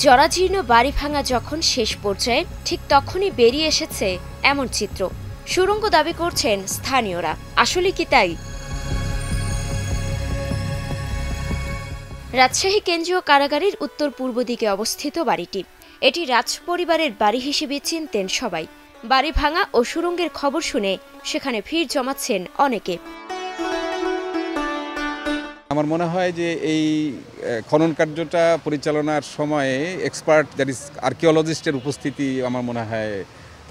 জরাজীর্ণ বাড়ি ভাঙা যখন শেষ পর্যায়ে ঠিক তখনই বেরিয়ে এসেছে এমন চিত্র। সুড়ঙ্গ দাবি করছেন স্থানীয়রা। আসলে কি তাই? রাজশাহী কেন্দ্রীয় কারাগারের উত্তর পূর্ব দিকে অবস্থিত বাড়িটি। এটি রাজ পরিবারের বাড়ি হিসেবে চিনতেন সবাই। বাড়ি ভাঙা ও সুড়ঙ্গের খবর শুনে সেখানে ভিড় জমাচ্ছেন অনেকে। আমার মনে হয় যে এই খনন কার্যটা পরিচালনার সময়ে এক্সপার্ট দ্যাট ইজ আর্কিওলজিস্টের উপস্থিতি আমার মনে হয়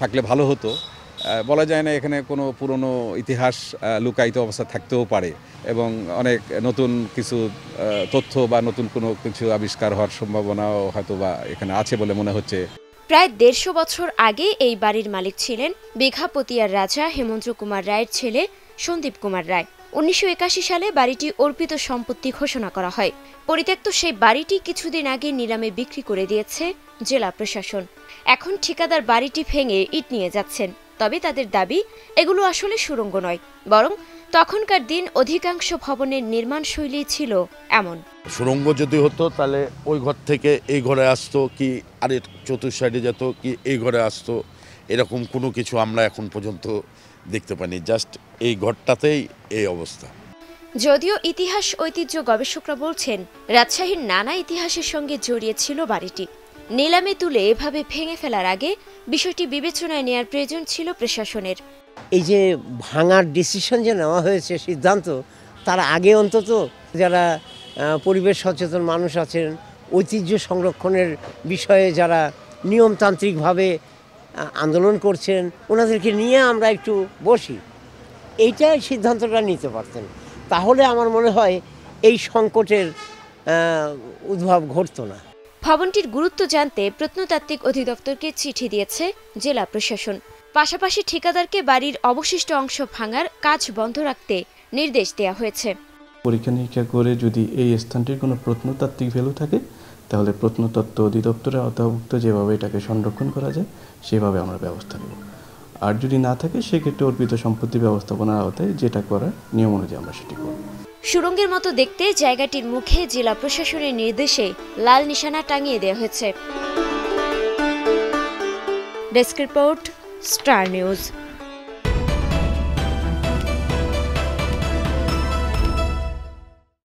থাকলে ভালো হতো। বলা যায় না এখানে কোনো পুরনো ইতিহাস লুকায়িত অবস্থা থাকতেও পারে এবং অনেক নতুন কিছু তথ্য বা নতুন কোনো কিছু আবিষ্কার হওয়ার সম্ভাবনাও হয়তো বা এখানে আছে বলে মনে হচ্ছে। প্রায় ১৫০ বছর আগে এই বাড়ির মালিক ছিলেন বিঘাপতিয়ার রাজা হেমন্ত কুমার রায়ের ছেলে সন্দীপ কুমার রায়। ১৯৮১ সালে বাড়িটি অর্পিত সম্পত্তি ঘোষণা করা হয়। পরিত্যক্ত সেই বাড়িটি কিছুদিন আগে নিলামে বিক্রি করে দিয়েছে জেলা প্রশাসন। এখন ঠিকাদার বাড়িটি ভেঙে ইট নিয়ে যাচ্ছেন। তবে তাদের দাবি এগুলো আসলে সুড়ঙ্গ নয়, বরং তখনকার দিন অধিকাংশ ভবনের নির্মাণ শৈলী ছিল এমন। সুড়ঙ্গ যদি হতো তাহলে ওই ঘর থেকে এই ঘরে আসতো, কি আরে চতুর্থ সাইডে যেত, কি এই ঘরে আসতো, এরকম কোনো কিছু আমরা এখন পর্যন্ত দেখতে পাইনি। জাস্ট এই ঘরটাতেই এই অবস্থা। যদিও ইতিহাস ঐতিহ্য গবেষকরা বলছেন রাজশাহীর নানা ইতিহাসের সঙ্গে জড়িয়ে ছিল বাড়িটি। নিলামে তুলে এভাবে ভেঙে ফেলার আগে বিষয়টি বিবেচনায় নেওয়ার প্রয়োজন ছিল প্রশাসনের। এই যে ভাঙার ডিসিশন যে নেওয়া হয়েছে, সিদ্ধান্ত, তার আগে অন্তত যারা পরিবেশ সচেতন মানুষ আছেন, ঐতিহ্য সংরক্ষণের বিষয়ে যারা নিয়মতান্ত্রিকভাবে আন্দোলন করছেন, ওনাদেরকে নিয়ে আমরা একটু বসি, এইটাই সিদ্ধান্তটা নিতে পারতেন। তাহলে আমার মনে হয় এই সংকটের উদ্ভব ঘটতো না। ভবনটির গুরুত্ব জানতে প্রত্নতাত্ত্বিক অধিদপ্তরকে চিঠি দিয়েছে জেলা প্রশাসন। পাশাপাশি ঠিকাদারকে বাড়ির অবশিষ্ট অংশ ভাঙার কাজ বন্ধ রাখতে নির্দেশ দেওয়া হয়েছে। পরীক্ষা নিরীক্ষা করে যদি এই স্থানটির কোনো প্রত্নতাত্ত্বিক ভ্যালু থাকে তাহলে প্রত্নতত্ত্ব অধিদপ্তরের আওতাভুক্ত যেভাবে এটাকে সংরক্ষণ করা যায় সেভাবে আমরা ব্যবস্থা নেব। আর যদি না থাকে সেক্ষেত্রে অর্পিত সম্পত্তি ব্যবস্থাপনার আওতায় যেটা করার নিয়ম অনুযায়ী আমরা সেটি করব। সুড়ঙ্গের মতো দেখতে জায়গাটির মুখে জেলা প্রশাসনের নির্দেশে লাল নিশানা টাঙিয়ে দেওয়া হয়েছে। Desk report, star news.